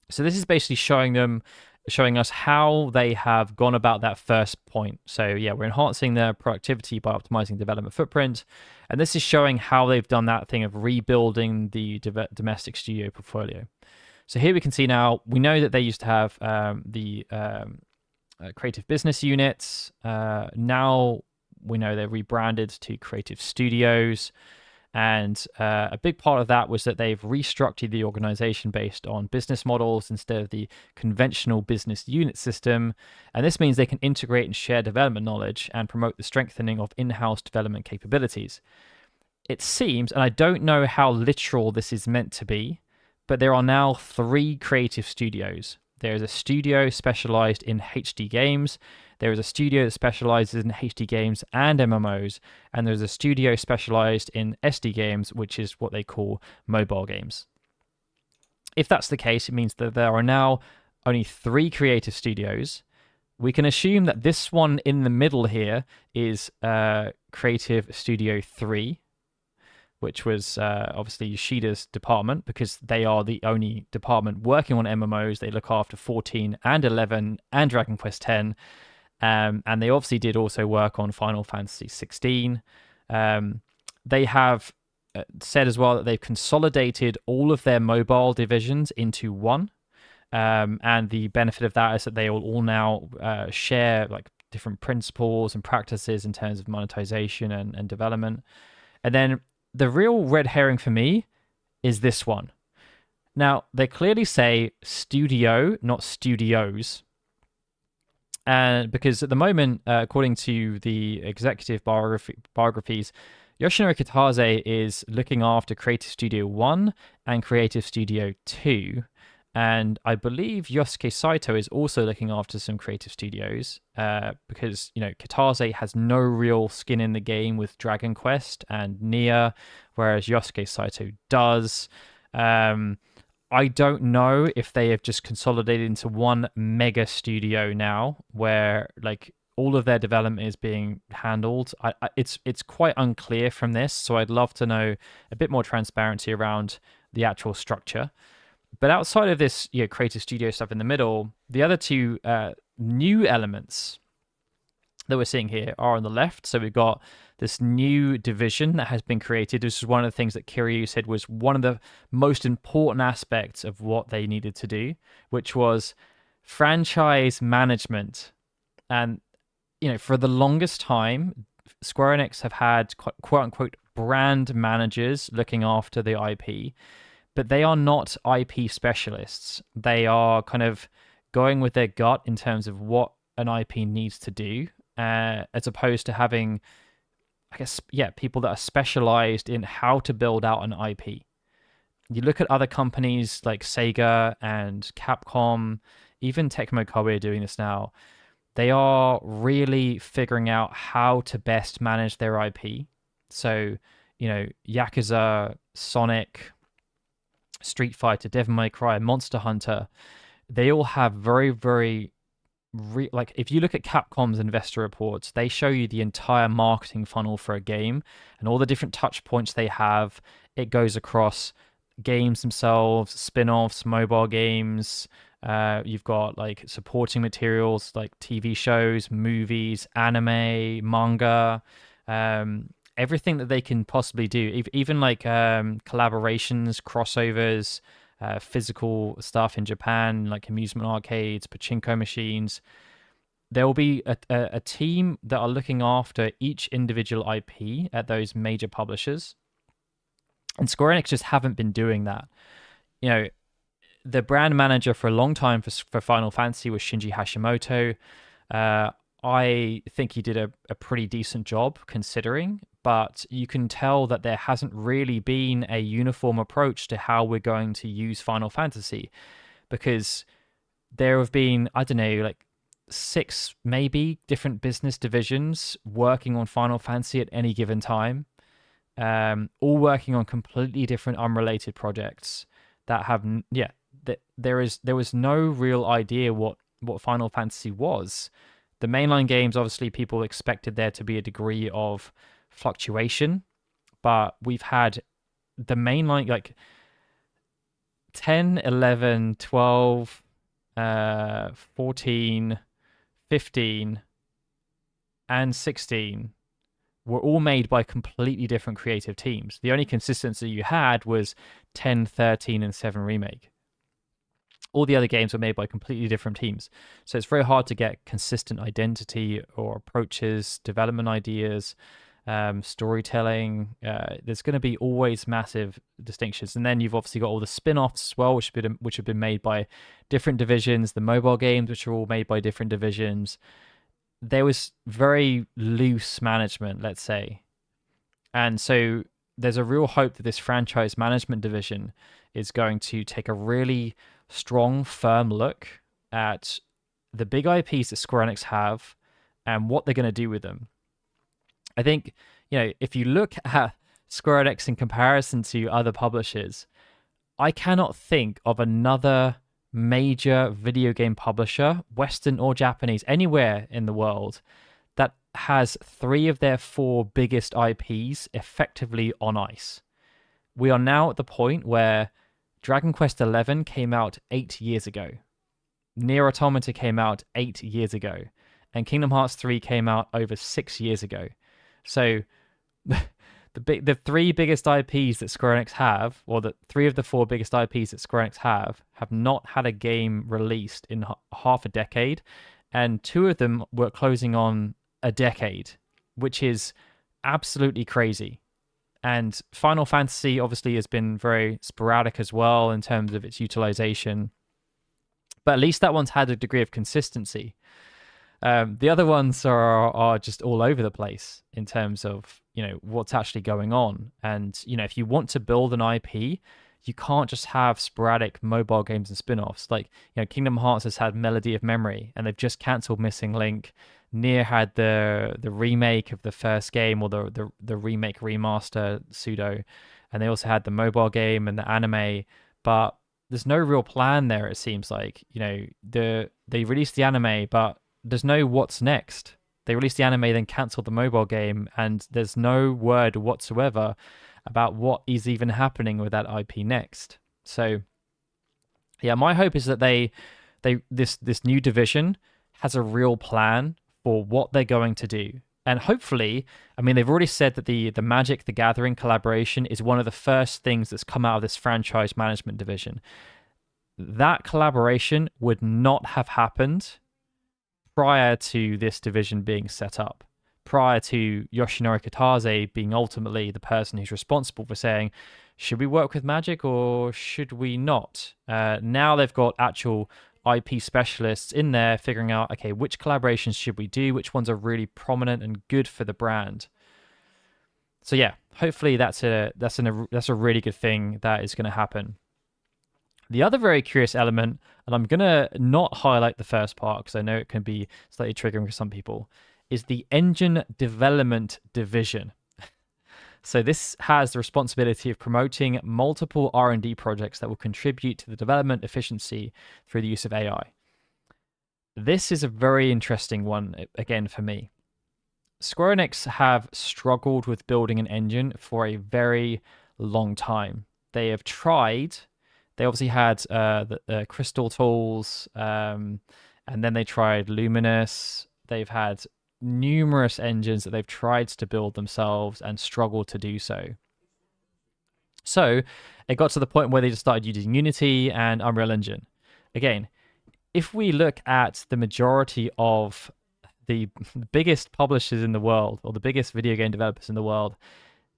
So this is basically showing us how they have gone about that first point. So yeah, we're enhancing their productivity by optimizing development footprint. And this is showing how they've done that thing of rebuilding the domestic studio portfolio. So here we can see now, we know that they used to have the creative business units. Now we know they're rebranded to creative studios. And a big part of that was that they've restructured the organization based on business models instead of the conventional business unit system. And this means they can integrate and share development knowledge and promote the strengthening of in-house development capabilities. It seems, and I don't know how literal this is meant to be, but there are now 3 creative studios. There is a studio specialized in HD games. There is a studio that specializes in HD games and MMOs, and there's a studio specialized in SD games, which is what they call mobile games. If that's the case, it means that there are now only 3 creative studios. We can assume that this one in the middle here is Creative Studio 3, which was obviously Yoshida's department, because they are the only department working on MMOs. They look after 14 and 11 and Dragon Quest X. And they obviously did also work on Final Fantasy 16. They have said as well that they've consolidated all of their mobile divisions into one. And the benefit of that is that they will all now share like different principles and practices in terms of monetization and development. And then the real red herring for me is this one. Now, they clearly say studio, not studios. And because at the moment, according to the executive biographies, Yoshinori Kitase is looking after Creative Studio 1 and Creative Studio 2. And I believe Yosuke Saito is also looking after some creative studios because, you know, Kitase has no real skin in the game with Dragon Quest and Nier, whereas Yosuke Saito does. I don't know if they have just consolidated into one mega studio now where like all of their development is being handled. It's quite unclear from this, so I'd love to know a bit more transparency around the actual structure. But outside of this, you know, creative studio stuff in the middle, the other 2 new elements that we're seeing here are on the left. So we've got this new division that has been created. This is one of the things that Kiryu said was one of the most important aspects of what they needed to do, which was franchise management. And, you know, for the longest time, Square Enix have had quote unquote brand managers looking after the IP. But they are not IP specialists. They are kind of going with their gut in terms of what an IP needs to do, as opposed to having, I guess, people that are specialized in how to build out an IP. You look at other companies like Sega and Capcom, even Tecmo Koei are doing this now. They are really figuring out how to best manage their IP. So, you know, Yakuza, Sonic, Street Fighter, Devil May Cry, Monster Hunter, they all have very, very, like if you look at Capcom's investor reports, they show you the entire marketing funnel for a game and all the different touch points they have. It goes across games themselves, spin-offs, mobile games. You've got like supporting materials like TV shows, movies, anime, manga, everything that they can possibly do, even like collaborations, crossovers, physical stuff in Japan, like amusement arcades, pachinko machines. There will be a team that are looking after each individual IP at those major publishers. And Square Enix just haven't been doing that. You know, the brand manager for a long time for Final Fantasy was Shinji Hashimoto. I think he did a pretty decent job considering, but you can tell that there hasn't really been a uniform approach to how we're going to use Final Fantasy, because there have been, I don't know, like 6 maybe different business divisions working on Final Fantasy at any given time, all working on completely different unrelated projects that have, yeah, there was no real idea what Final Fantasy was. The mainline games, obviously, people expected there to be a degree of fluctuation, but we've had the mainline, like 10, 11, 12, 14, 15, and 16 were all made by completely different creative teams. The only consistency you had was 10, 13, and 7 Remake. All the other games were made by completely different teams. So it's very hard to get consistent identity or approaches, development ideas, storytelling. There's going to be always massive distinctions. And then you've obviously got all the spin-offs as well, which have been made by different divisions, the mobile games, which are all made by different divisions. There was very loose management, let's say. And so there's a real hope that this franchise management division is going to take a really strong, firm look at the big IPs that Square Enix have and what they're going to do with them. I think, if you look at Square Enix in comparison to other publishers, I cannot think of another major video game publisher, Western or Japanese, anywhere in the world, that has 3 of their 4 biggest IPs effectively on ice. We are now at the point where Dragon Quest XI came out 8 years ago. Nier Automata came out 8 years ago. And Kingdom Hearts 3 came out over 6 years ago. So the 3 biggest IPs that Square Enix have, or the 3 of the 4 biggest IPs that Square Enix have not had a game released in half a decade. And 2 of them were closing on a decade, which is absolutely crazy. And Final Fantasy obviously has been very sporadic as well in terms of its utilization. But at least that one's had a degree of consistency. The other ones are just all over the place in terms of, what's actually going on. And, if you want to build an IP, you can't just have sporadic mobile games and spin-offs. Like, Kingdom Hearts has had Melody of Memory, and they've just cancelled Missing Link. Nier had the remake of the first game, or the remake remaster pseudo, and they also had the mobile game and the anime, but there's no real plan there. It seems like they released the anime, but there's no what's next. They released the anime, then cancelled the mobile game, and there's no word whatsoever about what is even happening with that IP next. So yeah, my hope is that this new division has a real plan for what they're going to do. And hopefully, they've already said that the Magic the Gathering collaboration is one of the first things that's come out of this franchise management division. That collaboration would not have happened prior to this division being set up, prior to Yoshinori Kitase being ultimately the person who's responsible for saying, should we work with Magic or should we not? Now they've got actual IP specialists in there figuring out, okay, which collaborations should we do, which ones are really prominent and good for the brand. So yeah, hopefully that's a really good thing that is going to happen. The other very curious element, and I'm going to not highlight the first part because I know it can be slightly triggering for some people, is the engine development division. So this has the responsibility of promoting multiple R&D projects that will contribute to the development efficiency through the use of AI. This is a very interesting one, again, for me. Square Enix have struggled with building an engine for a very long time. They have tried. They obviously had the Crystal tools, and then they tried Luminous. They've had numerous engines that they've tried to build themselves and struggled to do so. So it got to the point where they just started using Unity and Unreal Engine. Again, if we look at the majority of the biggest publishers in the world, or the biggest video game developers in the world,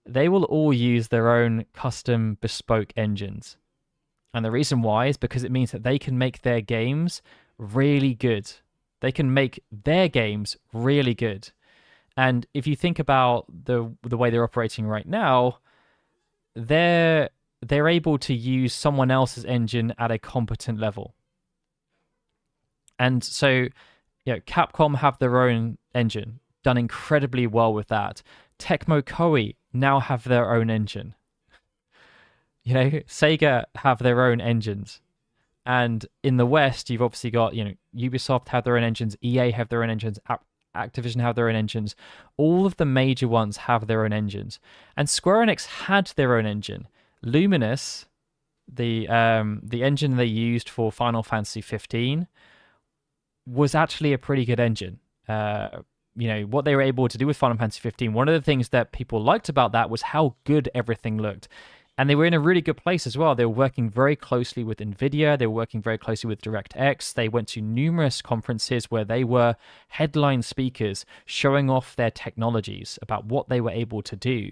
they will all use their own custom bespoke engines. And the reason why is because it means that they can make their games really good. They can make their games really good. And if you think about the way they're operating right now, they're able to use someone else's engine at a competent level. And so, Capcom have their own engine, done incredibly well with that. Tecmo Koei now have their own engine. Sega have their own engines. And in the West, you've obviously got, Ubisoft have their own engines, EA have their own engines, Activision have their own engines. All of the major ones have their own engines. And Square Enix had their own engine. Luminous, the engine they used for Final Fantasy 15, was actually a pretty good engine. What they were able to do with Final Fantasy 15, one of the things that people liked about that was how good everything looked. And they were in a really good place as well. They were working very closely with NVIDIA. They were working very closely with DirectX. They went to numerous conferences where they were headline speakers showing off their technologies about what they were able to do.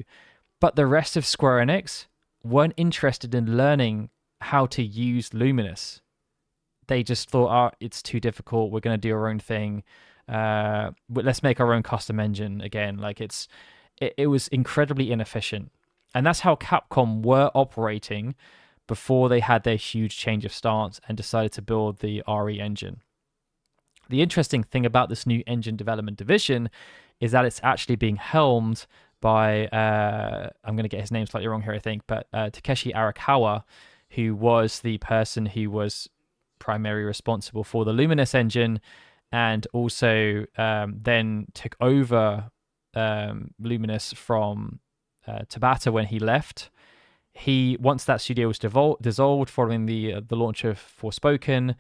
But the rest of Square Enix weren't interested in learning how to use Luminous. They just thought, it's too difficult. We're going to do our own thing. Let's make our own custom engine again. It was incredibly inefficient. And that's how Capcom were operating before they had their huge change of stance and decided to build the RE engine. The interesting thing about this new engine development division is that it's actually being helmed by, I'm going to get his name slightly wrong here, I think, but Takeshi Arakawa, who was the person who was primarily responsible for the Luminous engine and also then took over Luminous from Tabata when he left. Once that studio was dissolved following the launch of Forspoken,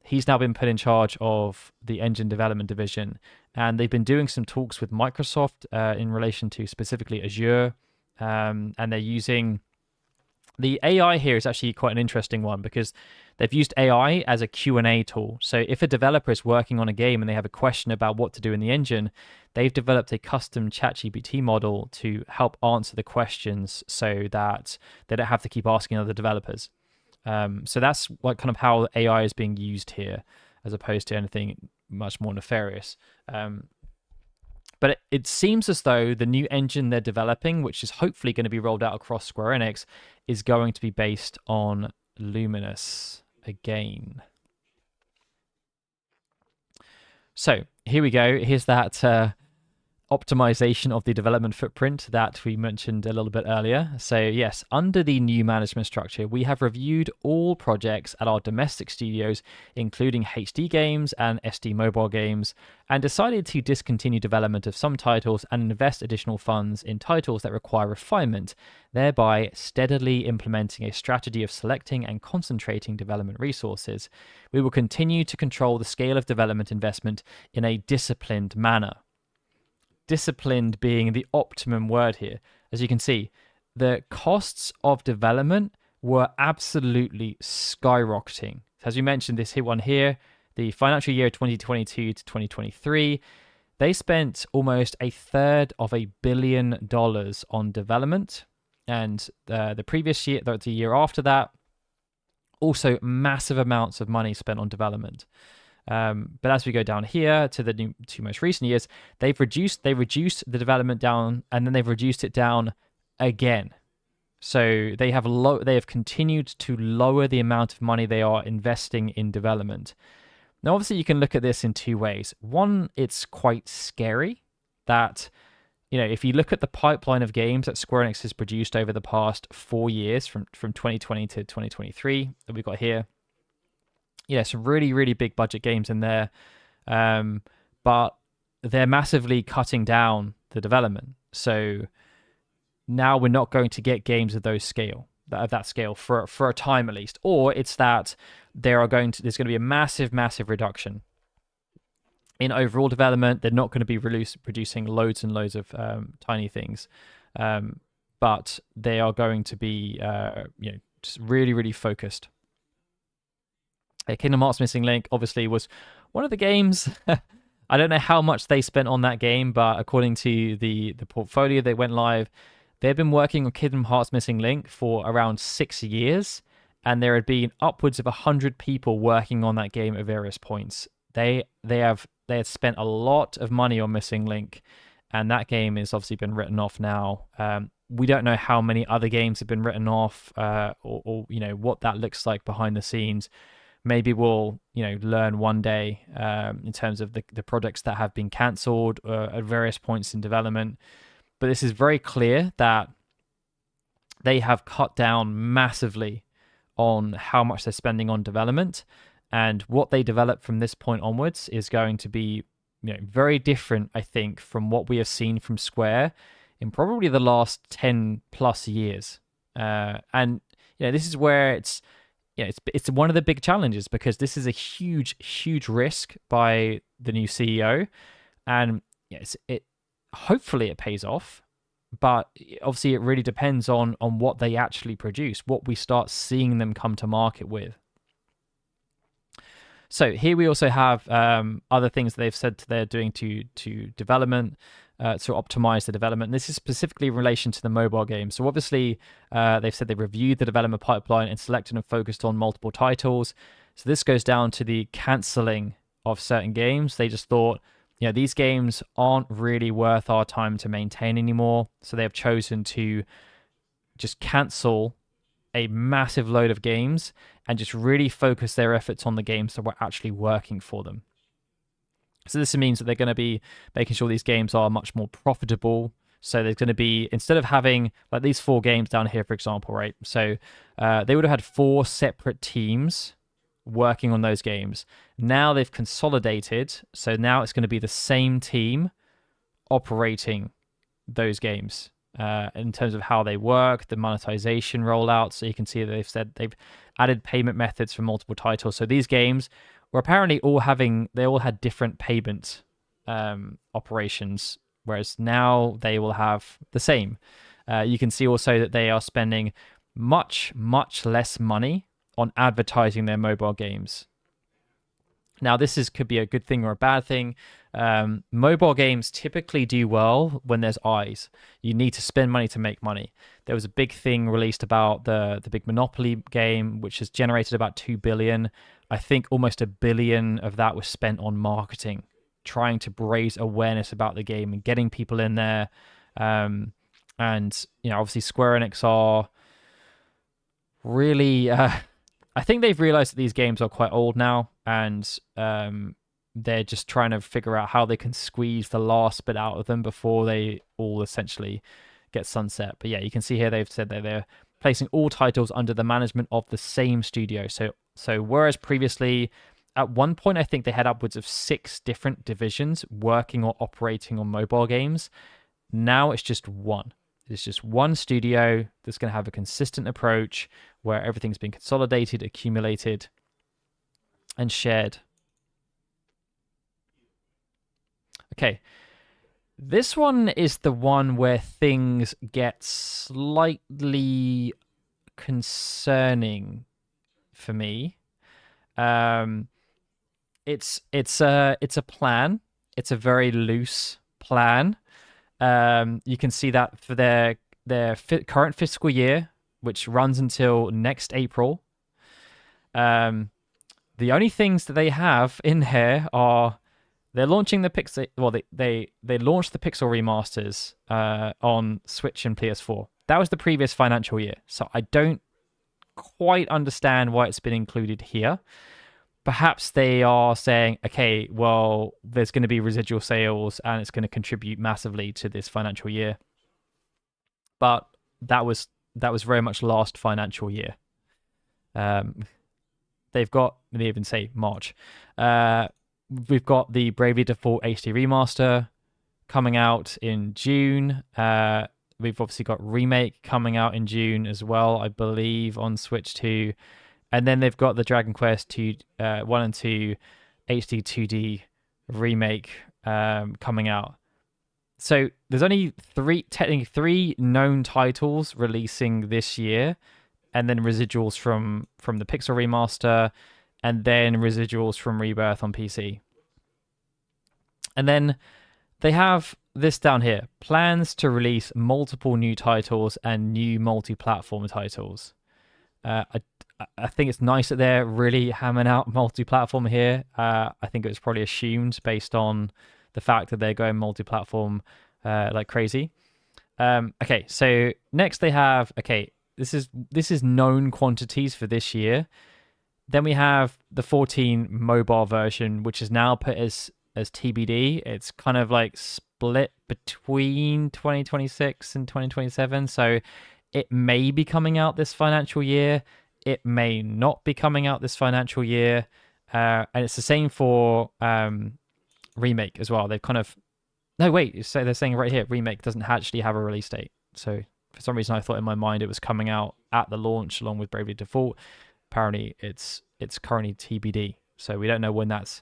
he's now been put in charge of the engine development division, and they've been doing some talks with Microsoft in relation to specifically Azure, and they're using the AI here is actually quite an interesting one because they've used AI as a Q&A tool. So if a developer is working on a game and they have a question about what to do in the engine, they've developed a custom ChatGPT model to help answer the questions so that they don't have to keep asking other developers. So that's kind of how AI is being used here, as opposed to anything much more nefarious. But it seems as though the new engine they're developing, which is hopefully going to be rolled out across Square Enix, is going to be based on Luminous again. So here we go. Here's that optimization of the development footprint that we mentioned a little bit earlier. So yes, under the new management structure, we have reviewed all projects at our domestic studios, including HD games and SD mobile games, and decided to discontinue development of some titles and invest additional funds in titles that require refinement, thereby steadily implementing a strategy of selecting and concentrating development resources. We will continue to control the scale of development investment in a disciplined manner. Disciplined being the optimum word here. As you can see, the costs of development were absolutely skyrocketing. As we mentioned, this one here, the financial year 2022 to 2023, they spent almost $1/3 billion on development. And the previous year, the year after that, also massive amounts of money spent on development. But as we go down here to the two most recent years, they reduced the development down, and then they've reduced it down again. So they have continued to lower the amount of money they are investing in development. Now, obviously, you can look at this in two ways. One, it's quite scary that, if you look at the pipeline of games that Square Enix has produced over the past 4 years, from 2020 to 2023 that we've got here. Some really, really big budget games in there, but they're massively cutting down the development. So now we're not going to get games of that scale for a time at least, or it's that there's going to be a massive, massive reduction in overall development. They're not going to be producing loads and loads of tiny things, but they are going to be just really, really focused. Kingdom Hearts Missing Link obviously was one of the games. I don't know how much they spent on that game, but according to the portfolio that went live, they've been working on Kingdom Hearts Missing Link for around 6 years, and there had been upwards of 100 people working on that game at various points. They had spent a lot of money on Missing Link, and that game has obviously been written off now. We don't know how many other games have been written off, or what that looks like behind the scenes. Maybe we'll learn one day in terms of the projects that have been cancelled at various points in development. But this is very clear that they have cut down massively on how much they're spending on development, and what they develop from this point onwards is going to be very different, I think, from what we have seen from Square in probably the last 10 plus years. And this is where it's one of the big challenges, because this is a huge risk by the new CEO, and hopefully it pays off. But obviously it really depends on what they actually produce, what we start seeing them come to market with. So here we also have other things that they've said they're doing to development, to optimize the development. This is specifically in relation to the mobile game. So obviously they've said they reviewed the development pipeline and selected and focused on multiple titles. So this goes down to the cancelling of certain games. They just thought, these games aren't really worth our time to maintain anymore. So they have chosen to just cancel a massive load of games and just really focus their efforts on the games that were actually working for them. So this means that they're going to be making sure these games are much more profitable. So there's going to be, instead of having like these 4 games down here, for example, right? So they would have had 4 separate teams working on those games. Now they've consolidated, so now it's going to be the same team operating those games in terms of how they work, the monetization rollout. So you can see that they've said they've added payment methods for multiple titles. So these games were apparently they all had different payment operations, whereas now they will have the same. You can see also that they are spending much less money on advertising their mobile games. Now, this could be a good thing or a bad thing. Mobile games typically do well when there's eyes. You need to spend money to make money. There was a big thing released about the big Monopoly game, which has generated about 2 billion. I think almost 1 billion of that was spent on marketing, trying to raise awareness about the game and getting people in there. And obviously Square Enix are really... I think they've realized that these games are quite old now, and they're just trying to figure out how they can squeeze the last bit out of them before they all essentially get sunset. But yeah, you can see here they've said that they're placing all titles under the management of the same studio. So whereas previously, at one point, I think they had upwards of 6 different divisions working or operating on mobile games. Now it's just one. It's just one studio that's going to have a consistent approach where everything's been consolidated, accumulated, and shared. Okay. This one is the one where things get slightly concerning for me. It's a plan. It's a very loose plan. You can see that for their current fiscal year, which runs until next April. The only things that they have in here are they're launching the Pixel. Well, they launched the Pixel remasters on Switch and PS4. That was the previous financial year, so I don't quite understand why it's been included here. Perhaps they are saying, okay, well, there's going to be residual sales and it's going to contribute massively to this financial year. But that was very much last financial year. They even say March. We've got the Bravely Default HD remaster coming out in June. We've obviously got Remake coming out in June as well, I believe, on Switch 2. And then they've got the Dragon Quest 2, 1 and 2 HD 2D remake coming out. So there's only technically three known titles releasing this year, and then residuals from the Pixel remaster, and then residuals from Rebirth on PC. And then they have this down here: plans to release multiple new titles and new multi-platform titles. I think it's nice that they're really hammering out multi-platform here. I think it was probably assumed based on the fact that they're going multi-platform like crazy. Okay, so next they have, okay, this is known quantities for this year. Then we have the 14 mobile version, which is now put as TBD. It's kind of like split between 2026 and 2027. So it may be coming out this financial year. It may not be coming out this financial year. And it's the same for Remake as well. They've kind of no wait. So they're saying right here, Remake doesn't actually have a release date. So for some reason, I thought in my mind it was coming out at the launch along with Bravely Default. Apparently, it's currently TBD. So we don't know when that's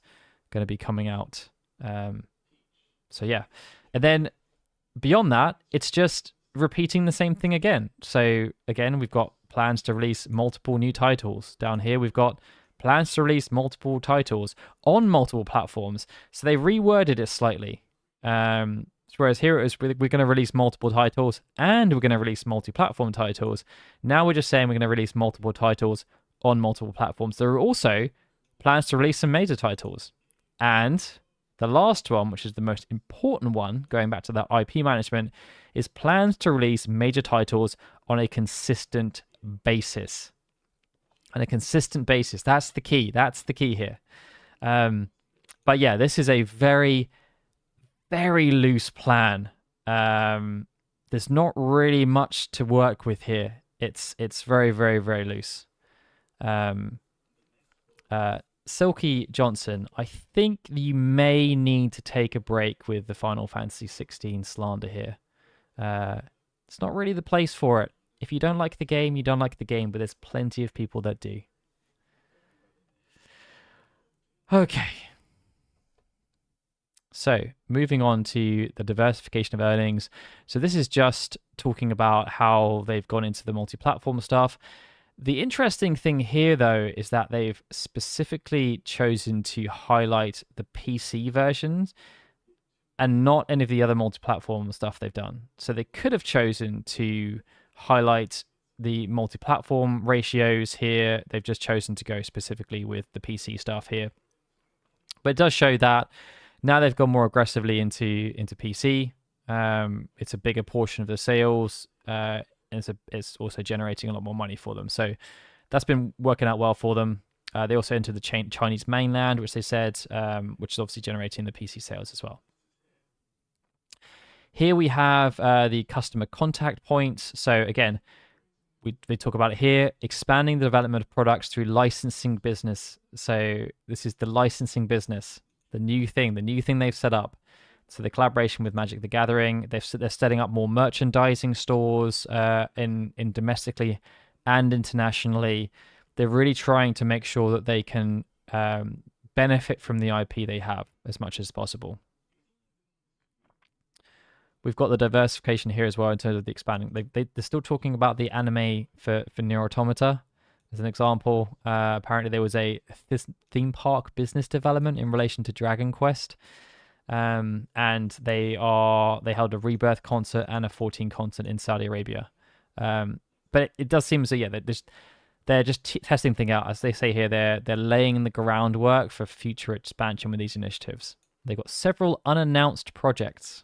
going to be coming out. So yeah, and then beyond that, it's just repeating the same thing again. So again, we've got plans to release multiple new titles. Down here, we've got plans to release multiple titles on multiple platforms. So they reworded it slightly. Whereas here it was, we're going to release multiple titles and we're going to release multi-platform titles. Now we're just saying we're going to release multiple titles on multiple platforms. There are also plans to release some major titles. And the last one, which is the most important one, going back to that IP management, is plans to release major titles on a consistent basis. On a consistent basis. That's the key. That's the key here. But yeah, this is a very, very loose plan. There's not really much to work with here. It's very, very, very loose. Silky Johnson, I think you may need to take a break with the Final Fantasy 16 slander here. It's not really the place for it. If you don't like the game, you don't like the game, but there's plenty of people that do. Okay. So moving on to the diversification of earnings. So this is just talking about how they've gone into the multi-platform stuff. The interesting thing here, though, is that they've specifically chosen to highlight the PC versions and not any of the other multi-platform stuff they've done. So they could have chosen to highlight the multi-platform ratios here. They've just chosen to go specifically with the PC stuff here. But it does show that now they've gone more aggressively into PC. It's a bigger portion of the sales. It's also generating a lot more money for them. So that's been working out well for them. They also entered the Chinese mainland, which they said, which is obviously generating the PC sales as well. Here we have the customer contact points. So again, we talk about it here, expanding the development of products through licensing business. So this is the licensing business, the new thing they've set up. So the collaboration with Magic the Gathering, they're setting up more merchandising stores in domestically and internationally. They're really trying to make sure that they can benefit from the IP they have as much as possible. We've got the diversification here as well in terms of the expanding. They're still talking about the anime for Nier Automata as an example. Apparently there was a theme park business development in relation to Dragon Quest. And they held a Rebirth concert and a 14 concert in Saudi Arabia. But it does seem so, yeah, they're just testing things out. As they say here, they're laying the groundwork for future expansion with these initiatives. They've got several unannounced projects.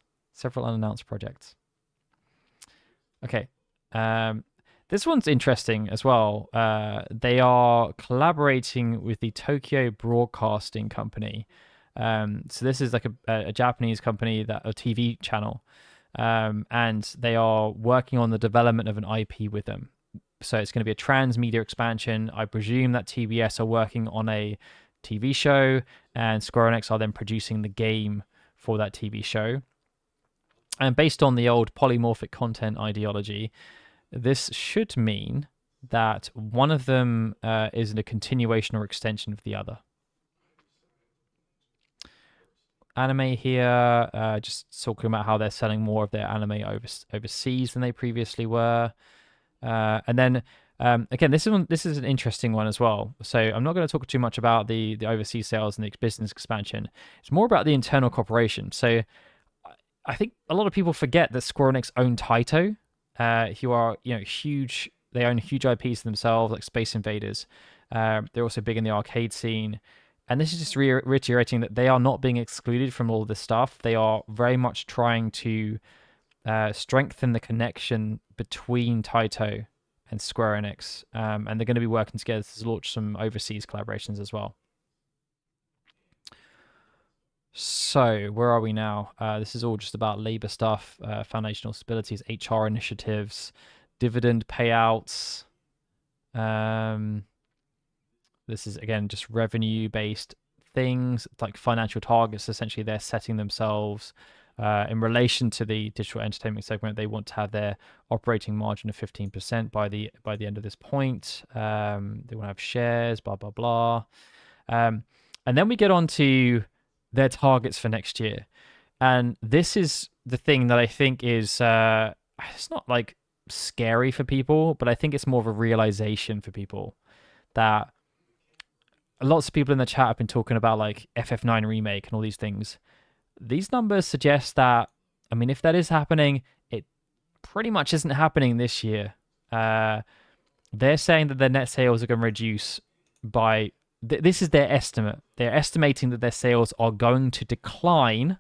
Okay. This one's interesting as well. They are collaborating with the Tokyo Broadcasting Company. So this is like a Japanese company, a TV channel, and they are working on the development of an IP with them. So it's going to be a transmedia expansion. I presume that TBS are working on a TV show, and Square Enix are then producing the game for that TV show. And based on the old polymorphic content ideology, this should mean that one of them is a continuation or extension of the other. Anime here, just talking about how they're selling more of their anime overseas than they previously were. And then, again, this is an interesting one as well. So I'm not going to talk too much about the overseas sales and the business expansion. It's more about the internal cooperation. So I think a lot of people forget that Square Enix own Taito, who are huge. They own huge IPs themselves, like Space Invaders. They're also big in the arcade scene. And this is just reiterating that they are not being excluded from all this stuff. They are very much trying to strengthen the connection between Taito and Square Enix. And they're going to be working together to launch some overseas collaborations as well. So where are we now? This is all just about labor stuff, foundational stabilities, HR initiatives, dividend payouts. This is, again, just revenue-based things, like financial targets. Essentially, they're setting themselves in relation to the digital entertainment segment. They want to have their operating margin of 15% by the end of this point. They want to have shares, blah, blah, blah. And then we get on to their targets for next year. And this is the thing that I think is, it's not like scary for people, but I think it's more of a realization for people that lots of people in the chat have been talking about like FF9 remake and all these things. These numbers suggest that, I mean, if that is happening, it pretty much isn't happening this year. They're saying that their net sales are going to reduce by, this is their estimate. They're estimating that their sales are going to decline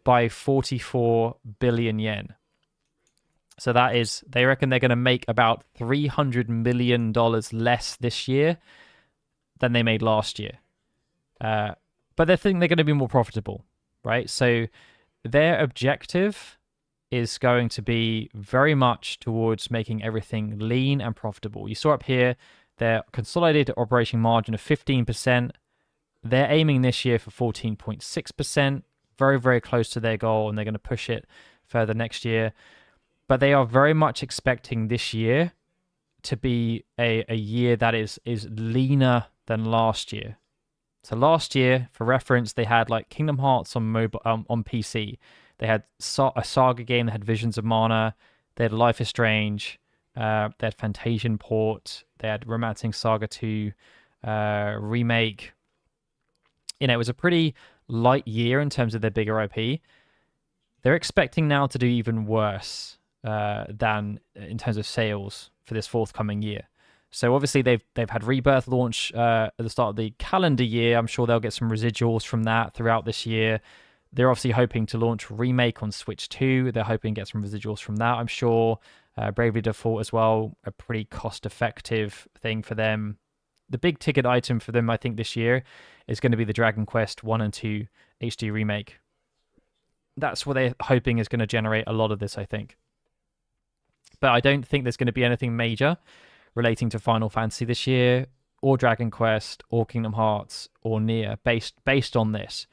by 44 billion yen. So that is, they reckon they're going to make about $300 million less this year than they made last year. But they think they're going to be more profitable, right? So their objective is going to be very much towards making everything lean and profitable. You saw up here, their consolidated operating margin of 15%. They're aiming this year for 14.6%, very, very close to their goal, and they're going to push it further next year. But they are very much expecting this year to be a year that is leaner than last year. So last year, for reference, they had like Kingdom Hearts on mobile on PC. They had a Saga game that had Visions of Mana. They had Life is Strange. They had Fantasian port. They had Romancing Saga 2 remake. You know, it was a pretty light year in terms of their bigger IP. They're expecting now to do even worse than in terms of sales for this forthcoming year. So obviously they've had Rebirth launch at the start of the calendar year. I'm sure they'll get some residuals from that throughout this year. They're obviously hoping to launch Remake on Switch 2. They're hoping to get some residuals from that, I'm sure. Bravely Default as well, a pretty cost-effective thing for them. The big ticket item for them, I think, this year is going to be the Dragon Quest 1 and 2 HD Remake. That's what they're hoping is going to generate a lot of this, I think. But I don't think there's going to be anything major relating to Final Fantasy this year, or Dragon Quest, or Kingdom Hearts, or Nier, based on this.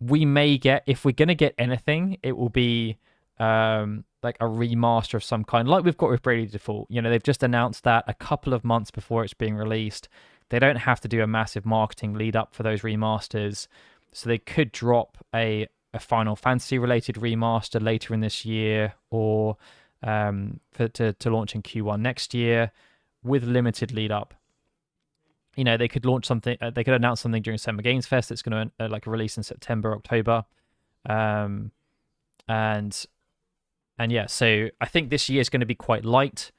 We may get, if we're going to get anything, it will be like a remaster of some kind, like we've got with Bravely Default. You know, they've just announced that a couple of months before it's being released. They don't have to do a massive marketing lead up for those remasters. So they could drop a Final Fantasy related remaster later in this year, or to launch in Q1 next year with limited lead up. You know, they could launch something, they could announce something during Summer Games Fest that's going to like release in September, October. And yeah, so I think this year is going to be quite light,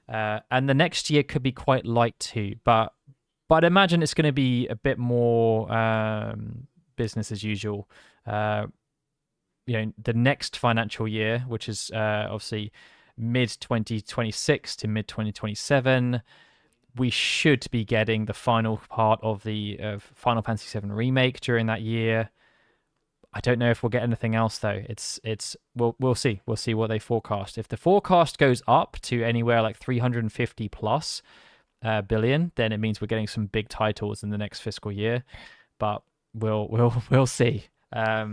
and the next year could be quite light too. But I'd imagine it's going to be a bit more business as usual. You know, the next financial year, which is obviously mid 2026 to mid 2027, we should be getting the final part of the Final Fantasy VII remake during that year. I don't know if we'll get anything else though. We'll see. We'll see what they forecast. If the forecast goes up to anywhere like 350 plus billion, then it means we're getting some big titles in the next fiscal year. But we'll see. But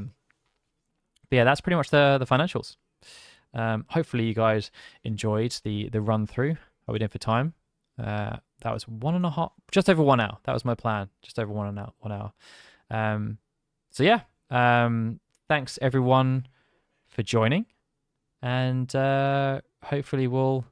yeah, that's pretty much the financials. Hopefully you guys enjoyed the run through. Are we doing for time? That was 1.5, just over 1 hour. That was my plan. Just over 1 hour. So yeah. Thanks everyone for joining, and hopefully we'll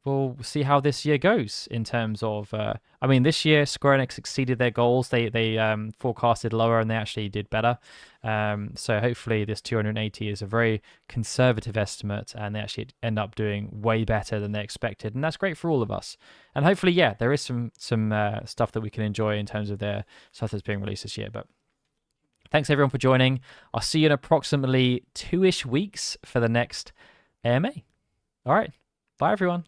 we'll see how this year goes in terms of. I mean, this year Square Enix exceeded their goals. They forecasted lower and they actually did better. So hopefully this 280 is a very conservative estimate, and they actually end up doing way better than they expected, and that's great for all of us. And hopefully, yeah, there is some stuff that we can enjoy in terms of their stuff that's being released this year. But thanks everyone for joining. I'll see you in approximately 2-ish weeks for the next AMA. All right, bye everyone.